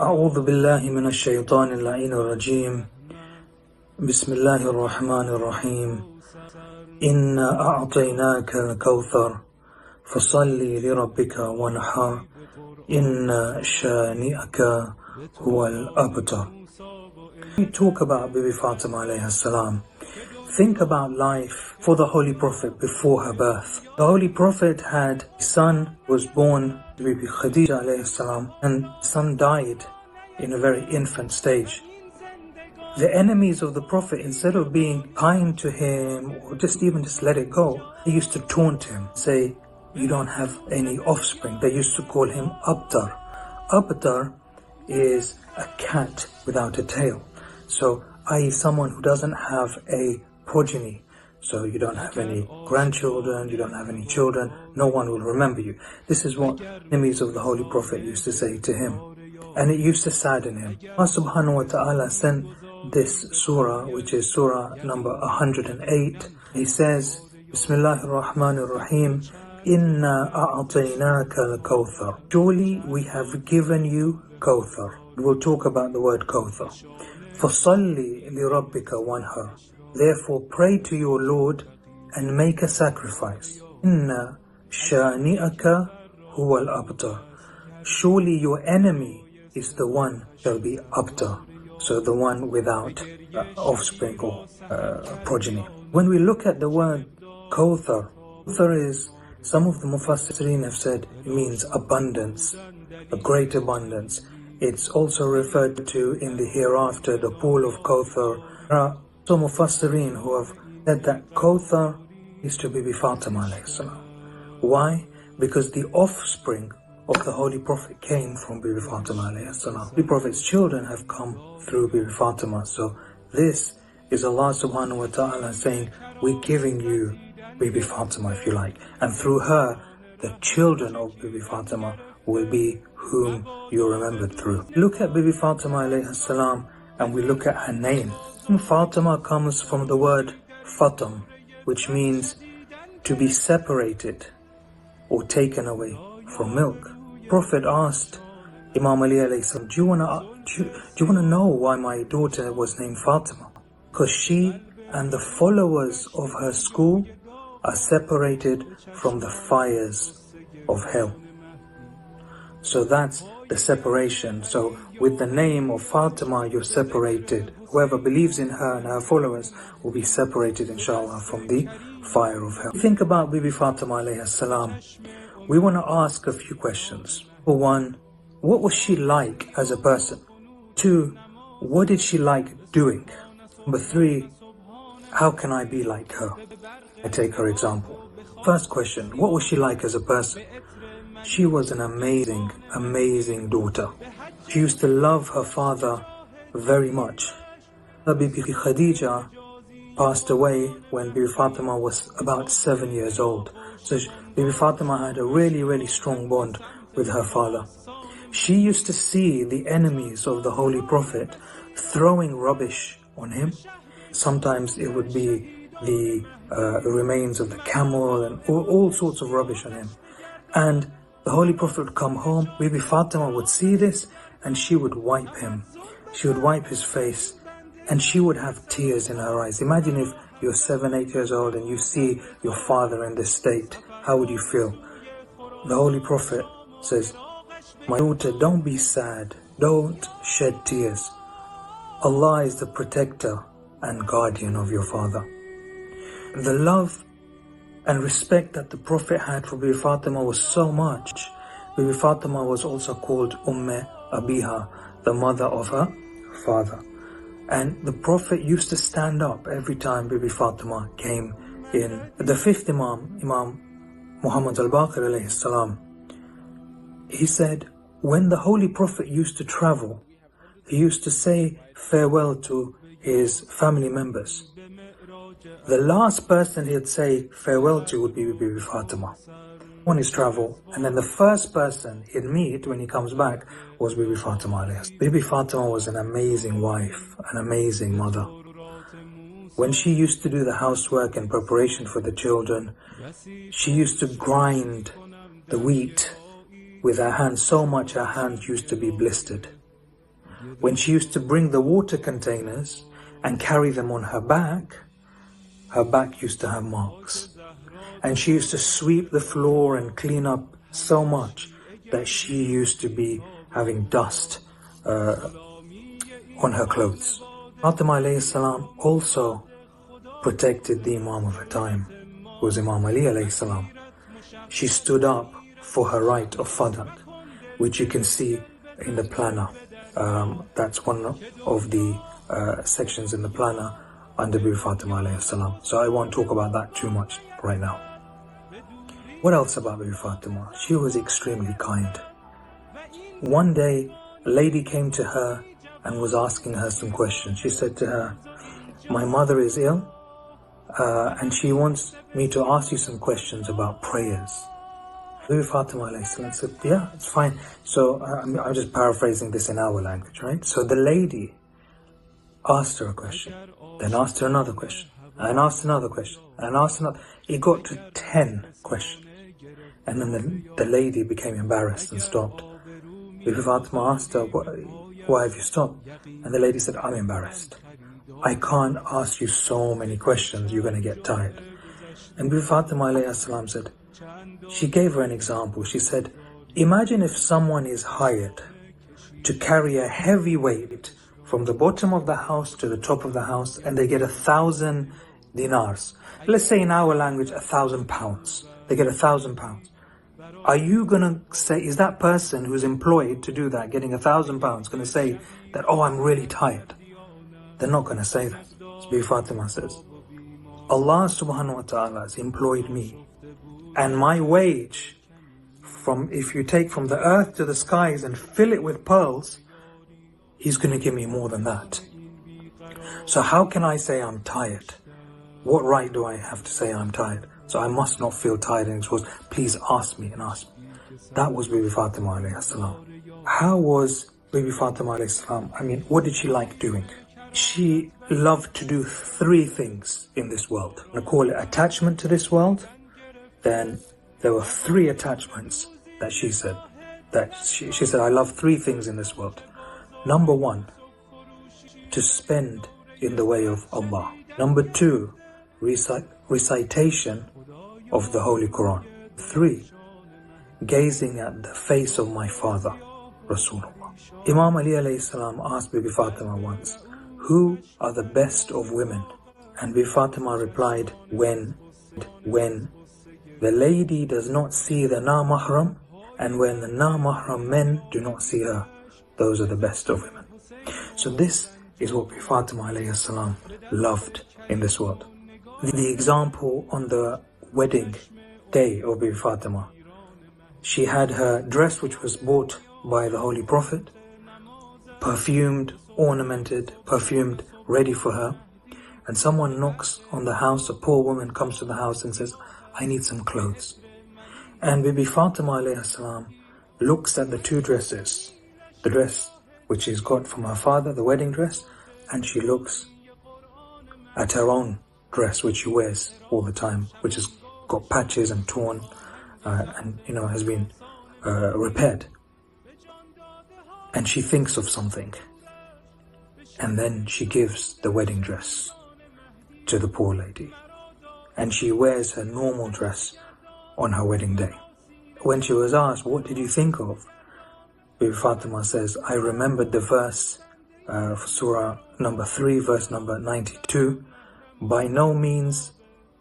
أعوذ بالله من الشيطان اللعين الرجيم بسم الله الرحمن الرحيم إنا أعطيناك الكوثر فصل لربك وانحر إن شانئك هو الأبتر. We talk about Bibi Fatema alayhi salam. Think about life for the Holy Prophet before her birth. The Holy Prophet had a son who was born to Bibi Khadija alayhi salam, and son died in a very infant stage. The enemies of the Prophet, instead of being kind to him or just let it go, they used to taunt him, say, you don't have any offspring. They used to call him Abtar. Abtar is a cat without a tail. So, i.e. someone who doesn't have a progeny. So you don't have any grandchildren, you don't have any children, no one will remember you. This is what enemies of the Holy Prophet used to say to him. And it used to sadden him. Allah subhanahu wa ta'ala sent this surah, which is surah number 108. He says, Bismillahir Rahmanir Rahim, Inna a'ataynaka al-kawthar. Surely we have given you Kawthar. We'll talk about the word Kawthar. فَصَلِّ لِرَبِّكَ وَانْحَرْ. Therefore pray to your Lord and make a sacrifice. Inna shani'aka huwa al-abtar. Surely your enemy is the one shall be abtar. So the one without offspring or progeny. When we look at the word Kawthar, Kawthar is, some of the Mufassirin have said it means abundance, a great abundance. It's also referred to in the hereafter, the pool of Kawthar. There are some Mufassirin who have said that Kawthar is to Bibi Fatema alayhi salam. Why? Because the offspring of the Holy Prophet came from Bibi Fatema alayhi salam. The Prophet's children have come through Bibi Fatema. So this is Allah subhanahu wa ta'ala saying, we're giving you Bibi Fatema if you like. And through her, the children of Bibi Fatema will be whom you remembered through. Look at Bibi Fatema alayhi salam and we look at her name. Fatima comes from the word Fatam, which means to be separated or taken away from milk. Prophet asked Imam Ali alayhi salam, do you want to know why my daughter was named Fatima? Because she and the followers of her school are separated from the fires of hell. So that's the separation. So with the name of Fatima, you're separated. Whoever believes in her and her followers will be separated, inshallah, from the fire of hell. Think about Bibi Fatema alayhi salam. We want to ask a few questions. For one, what was she like as a person? Two, what did she like doing? Number three, how can I be like her? I take her example. First question, what was she like as a person? She was an amazing, amazing daughter. She used to love her father very much. Bibi Khadija passed away when Bibi Fatema was about 7 years old. So Bibi Fatema had a really, really strong bond with her father. She used to see the enemies of the Holy Prophet throwing rubbish on him. Sometimes it would be the remains of the camel and all sorts of rubbish on him. And the Holy Prophet would come home, Bibi Fatema would see this and she would wipe him. She would wipe his face and she would have tears in her eyes. Imagine if you're 7, 8 years old and you see your father in this state. How would you feel? The Holy Prophet says, my daughter, don't be sad. Don't shed tears. Allah is the protector and guardian of your father. The love and respect that the Prophet had for Bibi Fatema was so much. Bibi Fatema was also called Abiha, the mother of her father. And the Prophet used to stand up every time Bibi Fatema came in. The fifth Imam, Imam Muhammad al-Baqir alayhi salam, he said, when the Holy Prophet used to travel, he used to say farewell to his family members. The last person he'd say farewell to would be Bibi Fatema on his travel, and then the first person he'd meet when he comes back was Bibi Fatema. Bibi Fatema was an amazing wife, an amazing mother. When she used to do the housework in preparation for the children, she used to grind the wheat with her hands so much her hands used to be blistered. When she used to bring the water containers and carry them on her back used to have marks. And she used to sweep the floor and clean up so much that she used to be having dust on her clothes. Fatima alayhi salam also protected the Imam of her time, who was Imam Ali alayhi salam. She stood up for her right of fadak, which you can see in the planner. That's one of the sections in the planner under Bibi Fatema alayhi salam. So I won't talk about that too much right now. What else about Bibi Fatema? She was extremely kind. One day, a lady came to her and was asking her some questions. She said to her, "My mother is ill, and she wants me to ask you some questions about prayers." Bibi Fatema alayhi salam said, "Yeah, it's fine." So I'm just paraphrasing this in our language, right? So the lady asked her a question, then asked her another question, and asked another question, and asked another. It got to 10 questions. And then the lady became embarrassed and stopped. Bibi Fatema asked her, "Why have you stopped?" And the lady said, "I'm embarrassed. I can't ask you so many questions, you're going to get tired." And Bibi Fatema alayhi salam said, she gave her an example. She said, "Imagine if someone is hired to carry a heavy weight from the bottom of the house to the top of the house, and they get 1,000 dinars. Let's say in our language, 1,000 pounds. They get 1,000 pounds. Are you going to say, is that person who's employed to do that, getting 1,000 pounds, going to say that, "Oh, I'm really tired"? They're not going to say that. So Bibi Fatema says, Allah subhanahu wa ta'ala has employed me, and my wage, if you take from the earth to the skies and fill it with pearls, He's going to give me more than that. So how can I say I'm tired? What right do I have to say I'm tired? So I must not feel tired." And it was, "Please ask me and ask me." That was Bibi Fatema alayhi salam. How was Bibi Fatema alayhi salam? What did she like doing? She loved to do 3 things in this world. I call it attachment to this world. Then there were 3 attachments that she said. She said, "I love 3 things in this world." Number 1, to spend in the way of Allah. Number 2, recitation of the Holy Quran. 3, gazing at the face of my father, Rasulullah. Imam Ali alayhi salam asked Bibi Fatema once, "Who are the best of women?" And Bibi Fatema replied, when the lady does not see the na-mahram, and when the na-mahram men do not see her, those are the best of women. So this is what Bibi Fatema alayhi salam loved in this world. The example on the wedding day of Bibi Fatema, she had her dress which was bought by the Holy Prophet, perfumed, ornamented, ready for her, and someone knocks on the house. A poor woman comes to the house and says, "I need some clothes." And Bibi Fatema alayhi salam looks at the 2 dresses, the dress which she's got from her father, the wedding dress, and she looks at her own dress which she wears all the time, which has got patches and torn and has been repaired. And she thinks of something, and then she gives the wedding dress to the poor lady, and she wears her normal dress on her wedding day. When she was asked, "What did you think of?" Bibi Fatema says, "I remembered the verse, Surah number 3, verse number 92, by no means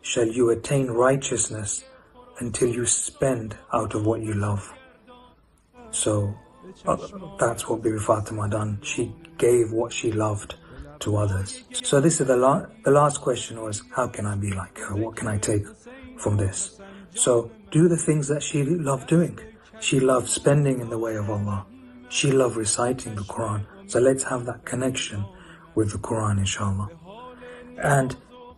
shall you attain righteousness until you spend out of what you love." So that's what Bibi Fatema done. She gave what she loved to others. So this is the last question was, how can I be like her? What can I take from this? So do the things that she loved doing. She loved spending in the way of Allah. She loved reciting the Quran. So let's have that connection with the Quran, inshallah. And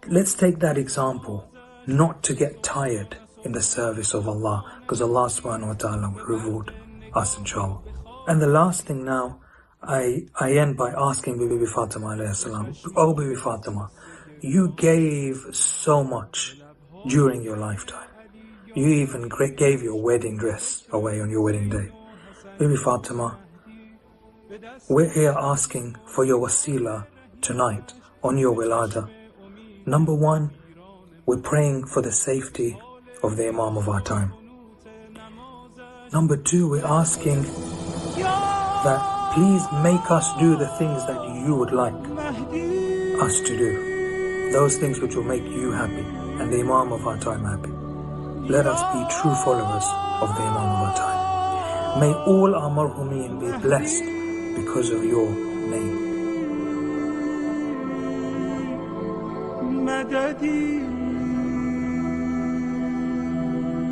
let's take that example, not to get tired in the service of Allah, because Allah subhanahu wa ta'ala will reward us, inshallah. And the last thing now, I end by asking Bibi Fatema alayhi salam, "Oh Bibi Fatema, you gave so much during your lifetime. You even gave your wedding dress away on your wedding day. Bibi Fatema, we're here asking for your wasila tonight on your wilada. Number one, we're praying for the safety of the Imam of our time. Number two, we're asking that please make us do the things that you would like us to do. Those things which will make you happy and the Imam of our time happy. Let us be true followers of the Imam of our time. May all our marhumin be blessed because of your name.